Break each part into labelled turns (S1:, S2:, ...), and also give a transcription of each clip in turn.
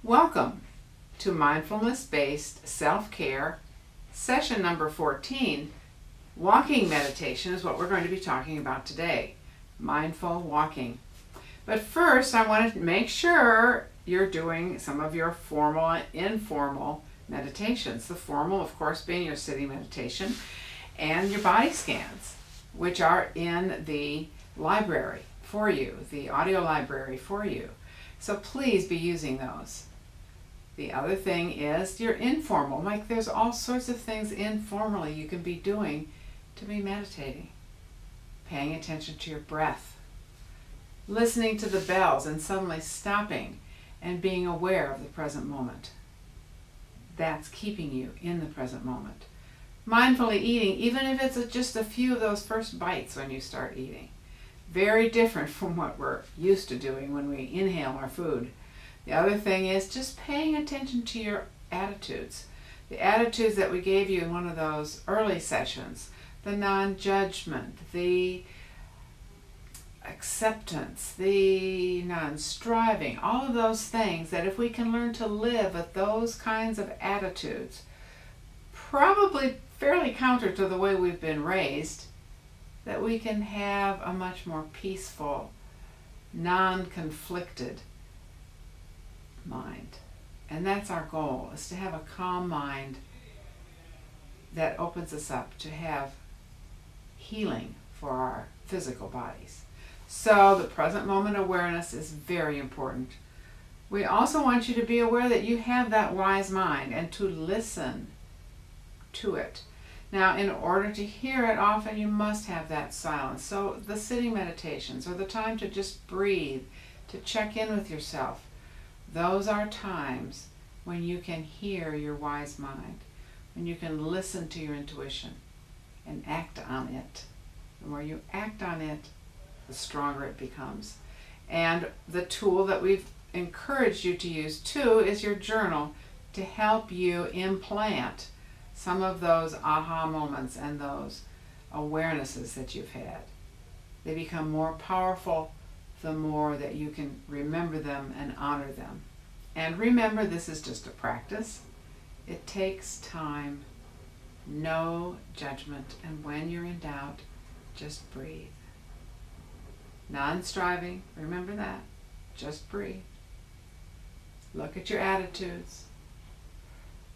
S1: Welcome to Mindfulness-Based Self-Care, session number 14. Walking meditation is what we're going to be talking about today. Mindful walking. But first, I want to make sure you're doing some of your formal and informal meditations. The formal, of course, being your sitting meditation and your body scans, which are in the library for you, the audio library for you. So please be using those. The other thing is your informal. Like there's all sorts of things informally you can be doing to be meditating. Paying attention to your breath. Listening to the bells and suddenly stopping and being aware of the present moment. That's keeping you in the present moment. Mindfully eating, even if it's just a few of those first bites when you start eating. Very different from what we're used to doing when we inhale our food. The other thing is just paying attention to your attitudes. The attitudes that we gave you in one of those early sessions. The non-judgment, the acceptance, the non-striving, all of those things that if we can learn to live with those kinds of attitudes, probably fairly counter to the way we've been raised, that we can have a much more peaceful, non-conflicted mind. And that's our goal, is to have a calm mind that opens us up to have healing for our physical bodies. So the present moment awareness is very important. We also want you to be aware that you have that wise mind and to listen to it. Now, in order to hear it, often you must have that silence. So the sitting meditations or the time to just breathe, to check in with yourself, those are times when you can hear your wise mind, when you can listen to your intuition and act on it. The more you act on it, the stronger it becomes. And the tool that we've encouraged you to use too is your journal to help you implant some of those aha moments and those awarenesses that you've had. They become more powerful the more that you can remember them and honor them. And remember, this is just a practice. It takes time, no judgment, and when you're in doubt, just breathe. Non-striving, remember that. Just breathe. Look at your attitudes.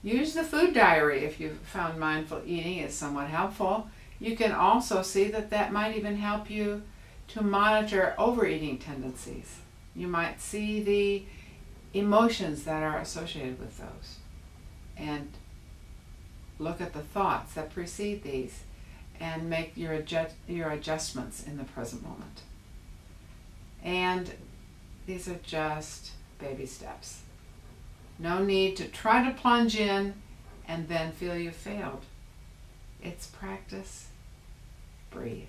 S1: Use the food diary if you've found mindful eating is somewhat helpful. You can also see that that might even help you to monitor overeating tendencies. You might see the emotions that are associated with those and look at the thoughts that precede these and make your adjustments in the present moment. And these are just baby steps. No need to try to plunge in and then feel you failed. It's practice. Breathe.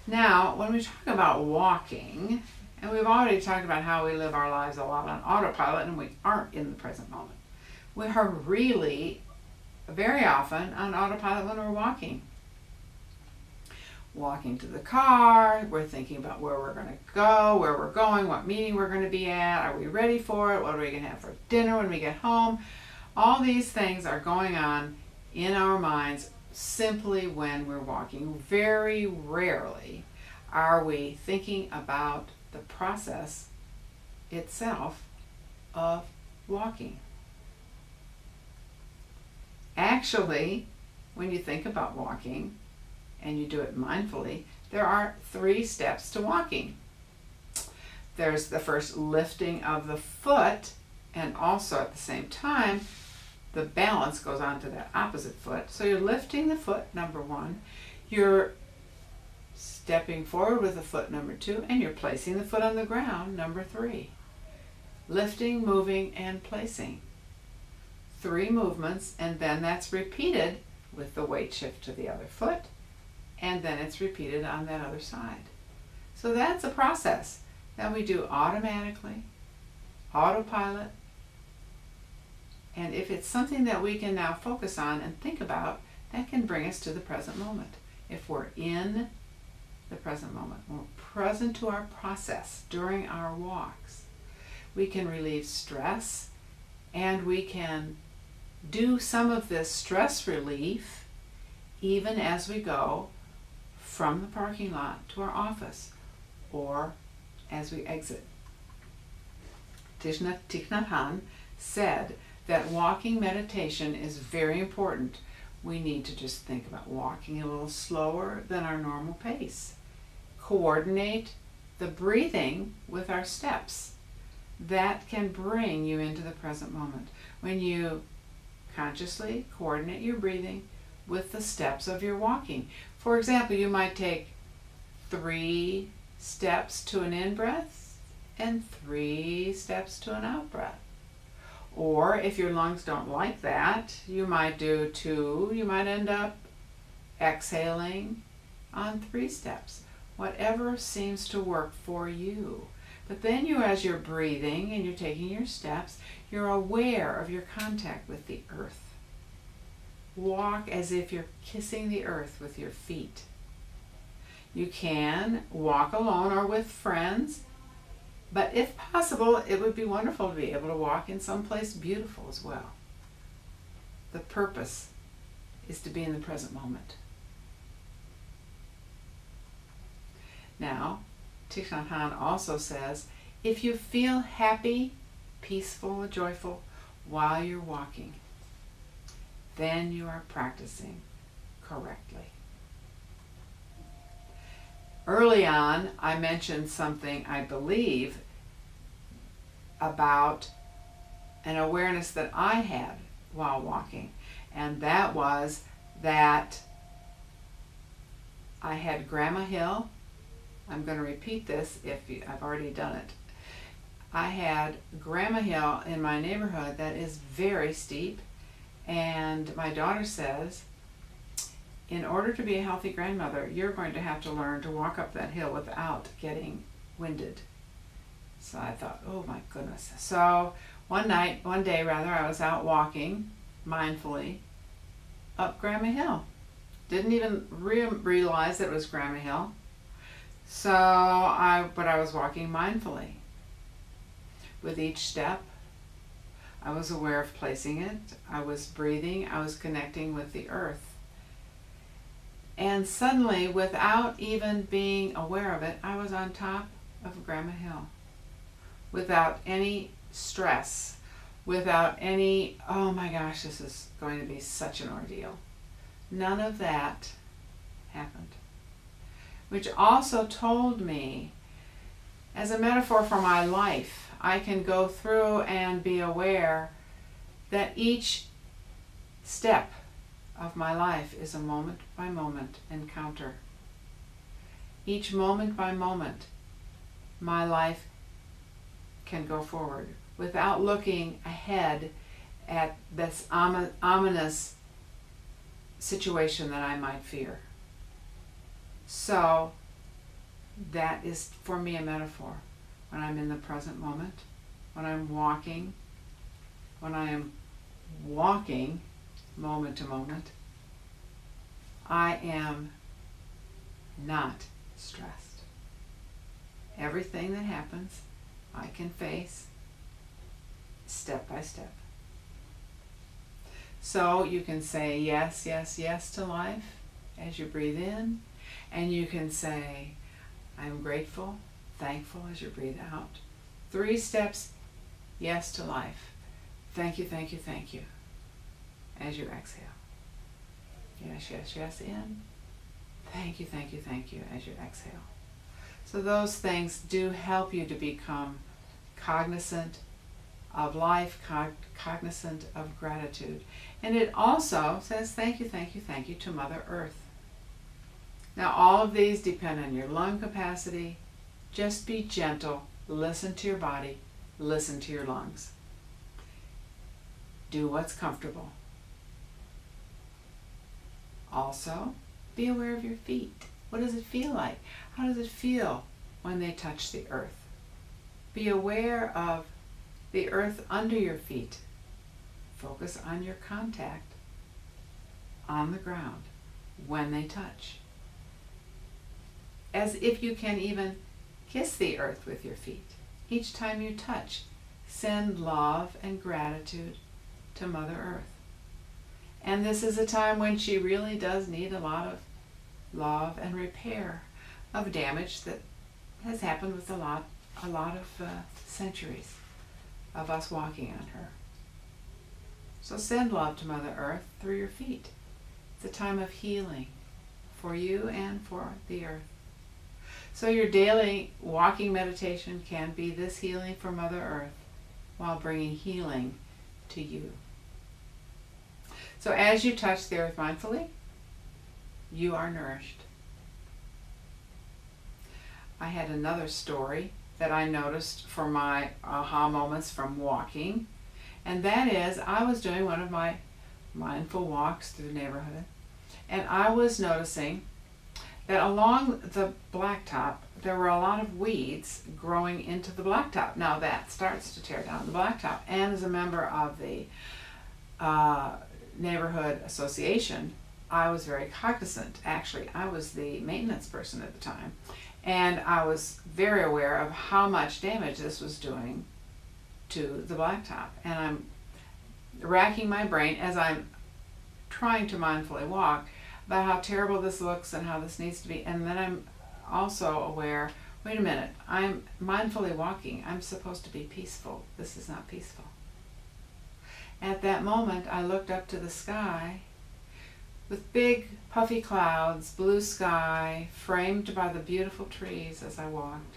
S1: Now, when we talk about walking, and we've already talked about how we live our lives a lot on autopilot and we aren't in the present moment. We are really very often on autopilot when we're walking. Walking to the car, we're thinking about where we're going to go, where we're going, what meeting we're going to be at, are we ready for it, what are we going to have for dinner when we get home. All these things are going on in our minds simply when we're walking. Very rarely are we thinking about the process itself of walking. Actually, when you think about walking, and you do it mindfully, there are 3 steps to walking. There's the first lifting of the foot, and also at the same time, the balance goes on to that opposite foot. So you're lifting the foot, number 1. You're stepping forward with the foot, number 2, and you're placing the foot on the ground, number 3. Lifting, moving, and placing. 3 movements, and then that's repeated with the weight shift to the other foot, and then it's repeated on that other side. So that's a process that we do automatically, autopilot, and if it's something that we can now focus on and think about, that can bring us to the present moment. If we're in the present moment, we're present to our process during our walks. we can relieve stress, and we can do some of this stress relief even as we go from the parking lot to our office or as we exit. Thich Nhat Hanh said that walking meditation is very important. We need to just think about walking a little slower than our normal pace. Coordinate the breathing with our steps. That can bring you into the present moment. When you consciously coordinate your breathing with the steps of your walking. For example, you might take 3 steps to an in-breath and 3 steps to an out-breath. Or if your lungs don't like that, you might do 2. You might end up exhaling on 3 steps. Whatever seems to work for you. But then as you're breathing and you're taking your steps, you're aware of your contact with the earth. Walk as if you're kissing the earth with your feet. You can walk alone or with friends, but if possible, it would be wonderful to be able to walk in someplace beautiful as well. The purpose is to be in the present moment. Now, Thich Nhat Hanh also says, if you feel happy, peaceful, joyful while you're walking, then you are practicing correctly. Early on, I mentioned something, I believe, about an awareness that I had while walking, and that was that I had Grandma Hill. I'm going to repeat this I've already done it. I had Grandma Hill in my neighborhood that is very steep, and my daughter says, in order to be a healthy grandmother, you're going to have to learn to walk up that hill without getting winded. So I thought, oh my goodness. So one day, I was out walking mindfully up Grandma Hill. Didn't even realize that it was Grandma Hill. But I was walking mindfully. With each step, I was aware of placing it. I was breathing. I was connecting with the earth. And suddenly, without even being aware of it, I was on top of Grandma Hill. Without any stress, without any, oh my gosh, this is going to be such an ordeal. None of that happened. Which also told me, as a metaphor for my life, I can go through and be aware that each step of my life is a moment by moment encounter. Each moment by moment, my life can go forward without looking ahead at this ominous situation that I might fear. So that is for me a metaphor. When I'm in the present moment, when I'm walking, moment to moment, I am not stressed. Everything that happens, I can face step by step. So you can say yes, yes, yes to life as you breathe in, and you can say, I'm grateful, thankful as you breathe out. 3 steps, yes to life. Thank you, thank you, thank you, as you exhale. Yes, yes, yes, in. Thank you, thank you, thank you, as you exhale. So those things do help you to become cognizant of life, cognizant of gratitude. And it also says thank you, thank you, thank you to Mother Earth. Now all of these depend on your lung capacity. Just be gentle, listen to your body, listen to your lungs. Do what's comfortable. Also, be aware of your feet. What does it feel like? How does it feel when they touch the earth? Be aware of the earth under your feet. Focus on your contact on the ground when they touch. As if you can even kiss the earth with your feet. Each time you touch, send love and gratitude to Mother Earth. And this is a time when she really does need a lot of love and repair of damage that has happened with a lot of centuries of us walking on her. So send love to Mother Earth through your feet. It's a time of healing for you and for the earth. So your daily walking meditation can be this healing for Mother Earth while bringing healing to you. So as you touch the earth mindfully, you are nourished. I had another story that I noticed for my aha moments from walking, and that is I was doing one of my mindful walks through the neighborhood, and I was noticing that along the blacktop there were a lot of weeds growing into the blacktop. Now that starts to tear down the blacktop, and as a member of the neighborhood association, I was very cognizant. Actually, I was the maintenance person at the time, and I was very aware of how much damage this was doing to the blacktop. And I'm racking my brain as I'm trying to mindfully walk about how terrible this looks and how this needs to be. And then I'm also aware, wait a minute, I'm mindfully walking. I'm supposed to be peaceful. This is not peaceful. At that moment, I looked up to the sky with big puffy clouds, blue sky, framed by the beautiful trees as I walked.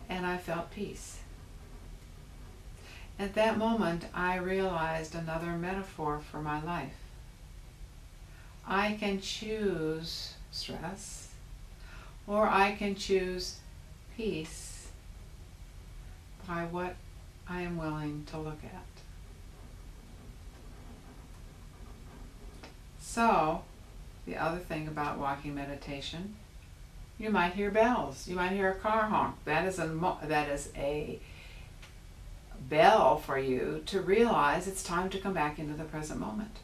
S1: And I felt peace. At that moment, I realized another metaphor for my life. I can choose stress, or I can choose peace by what I am willing to look at. So, the other thing about walking meditation, you might hear bells. You might hear a car honk. That is a bell for you to realize it's time to come back into the present moment.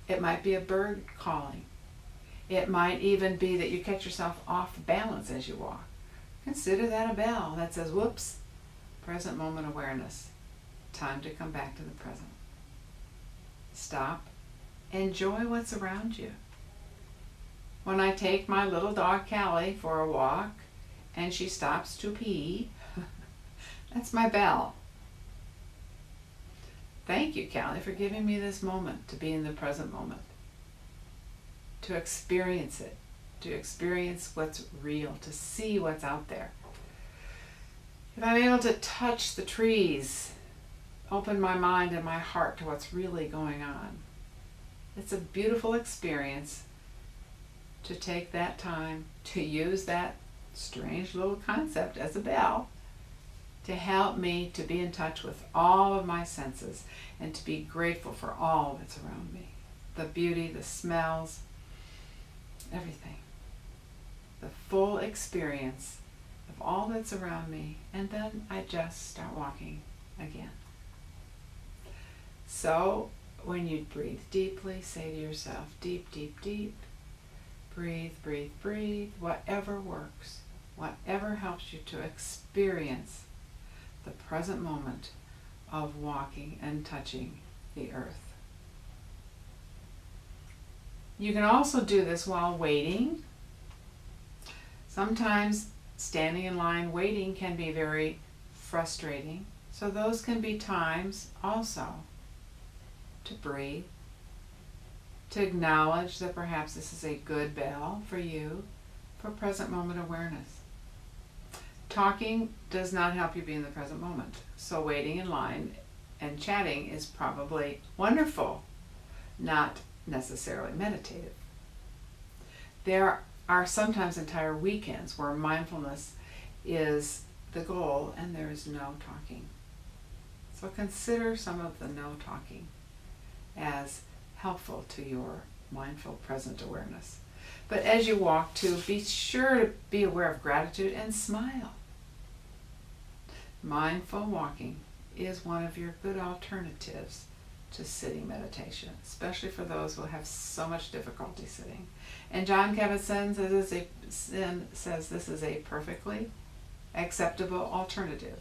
S1: It might be a bird calling. It might even be that you catch yourself off balance as you walk. Consider that a bell that says, whoops, present moment awareness. Time to come back to the present. Stop. Enjoy what's around you. When I take my little dog Callie for a walk and she stops to pee, that's my bell. Thank you, Callie, for giving me this moment to be in the present moment, to experience it, to experience what's real, to see what's out there. If I'm able to touch the trees, open my mind and my heart to what's really going on, it's a beautiful experience to take that time to use that strange little concept as a bell to help me to be in touch with all of my senses and to be grateful for all that's around me. The beauty, the smells, everything. The full experience of all that's around me, and then I just start walking again. So when you breathe deeply, say to yourself, deep, deep, deep. Breathe, breathe, breathe. Whatever works, whatever helps you to experience the present moment of walking and touching the earth. You can also do this while waiting. Sometimes standing in line waiting can be very frustrating. So those can be times also to breathe, to acknowledge that perhaps this is a good bell for you for present moment awareness. Talking does not help you be in the present moment. So waiting in line and chatting is probably wonderful, not necessarily meditative. There are sometimes entire weekends where mindfulness is the goal and there is no talking. So consider some of the no talking as helpful to your mindful present awareness. But as you walk too, be sure to be aware of gratitude and smile. Mindful walking is one of your good alternatives to sitting meditation, especially for those who have so much difficulty sitting. And John Kabat-Zinn says this is a perfectly acceptable alternative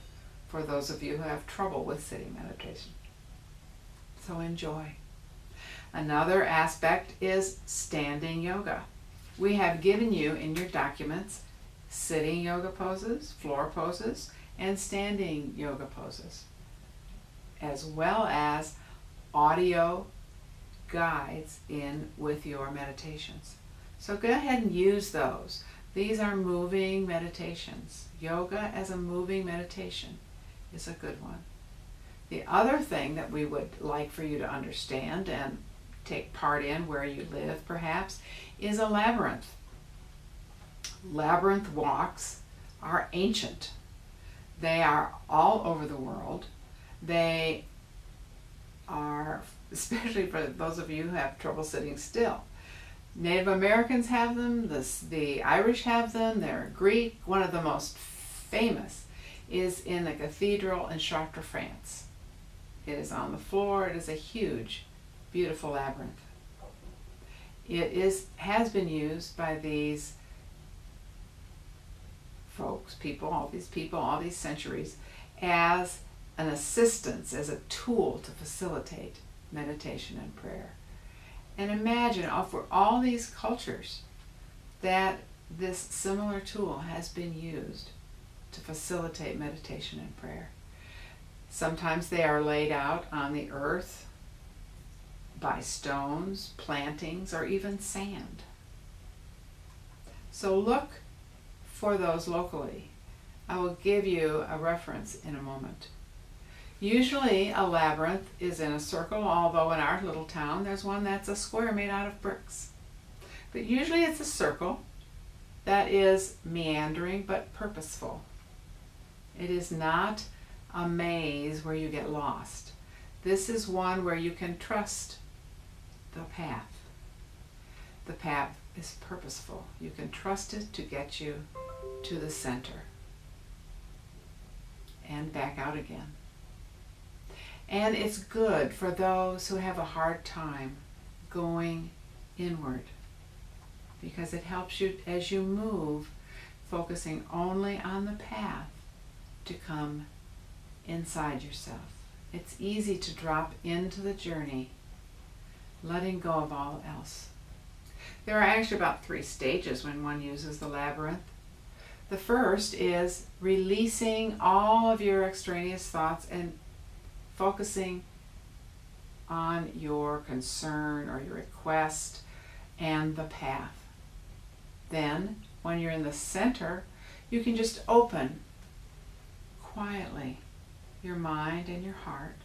S1: for those of you who have trouble with sitting meditation. So enjoy. Another aspect is standing yoga. We have given you in your documents sitting yoga poses, floor poses, and standing yoga poses, as well as audio guides in with your meditations. So go ahead and use those. These are moving meditations. Yoga as a moving meditation is a good one. The other thing that we would like for you to understand and take part in where you live perhaps is a labyrinth. Labyrinth walks are ancient. They are all over the world. They are, especially for those of you who have trouble sitting still. Native Americans have them, the Irish have them, they're Greek. One of the most famous is in the cathedral in Chartres, France. It is on the floor. It is a huge, beautiful labyrinth. It has been used by these folks, all these centuries, as an assistance, as a tool to facilitate meditation and prayer. And imagine for all these cultures that this similar tool has been used to facilitate meditation and prayer. Sometimes they are laid out on the earth by stones, plantings, or even sand. So look for those locally. I will give you a reference in a moment. Usually a labyrinth is in a circle, although in our little town there's one that's a square made out of bricks. But usually it's a circle that is meandering but purposeful. It is not a maze where you get lost. This is one where you can trust the path. The path is purposeful. You can trust it to get you to the center and back out again. And it's good for those who have a hard time going inward, because it helps you as you move, focusing only on the path, to come inside yourself. It's easy to drop into the journey, letting go of all else. There are actually about 3 stages when one uses the labyrinth. The first is releasing all of your extraneous thoughts and focusing on your concern or your request and the path. Then, when you're in the center, you can just open quietly your mind and your heart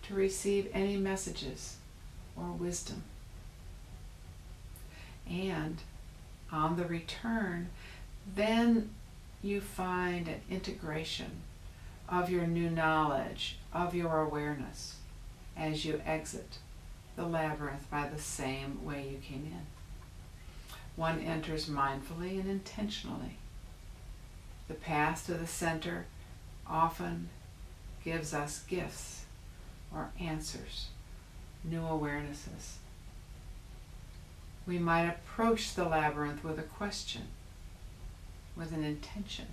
S1: to receive any messages or wisdom. And on the return, then you find an integration of your new knowledge, of your awareness, as you exit the labyrinth by the same way you came in. One enters mindfully and intentionally. The path to the center often gives us gifts or answers, new awarenesses. We might approach the labyrinth with a question, with an intention,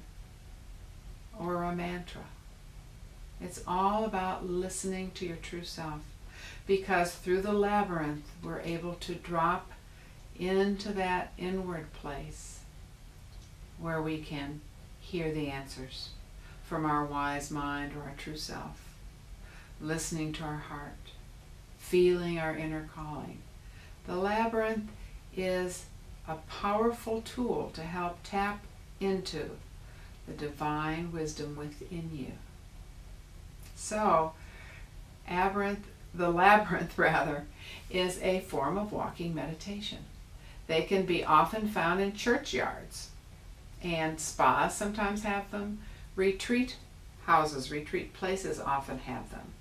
S1: or a mantra. It's all about listening to your true self, because through the labyrinth we're able to drop into that inward place where we can hear the answers from our wise mind or our true self, listening to our heart, feeling our inner calling. The labyrinth is a powerful tool to help tap into the divine wisdom within you. So, the labyrinth is a form of walking meditation. They can be often found in churchyards, and spas sometimes have them. Retreat houses, retreat places often have them.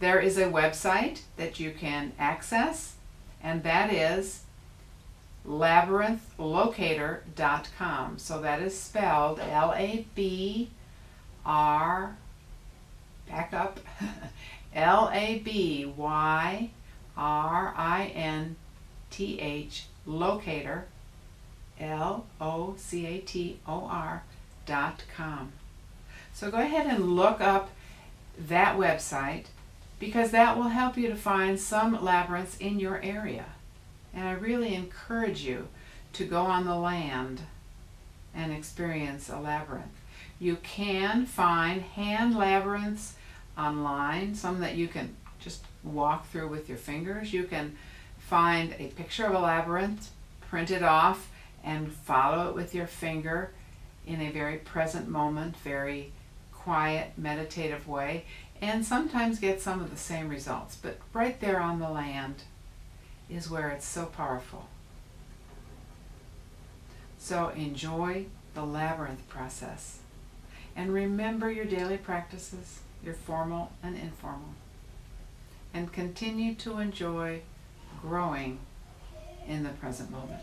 S1: There is a website that you can access, and that is labyrinthlocator.com. So that is spelled L-A-B-R, back up, L-A-B-Y-R-I-N-T-H, locator, Locator.com. So go ahead and look up that website, because that will help you to find some labyrinths in your area. And I really encourage you to go on the land and experience a labyrinth. You can find hand labyrinths online, some that you can just walk through with your fingers. You can find a picture of a labyrinth, print it off, and follow it with your finger in a very present moment, very quiet, meditative way, and sometimes get some of the same results. But right there on the land is where it's so powerful. So enjoy the labyrinth process. And remember your daily practices, your formal and informal. And continue to enjoy growing in the present moment.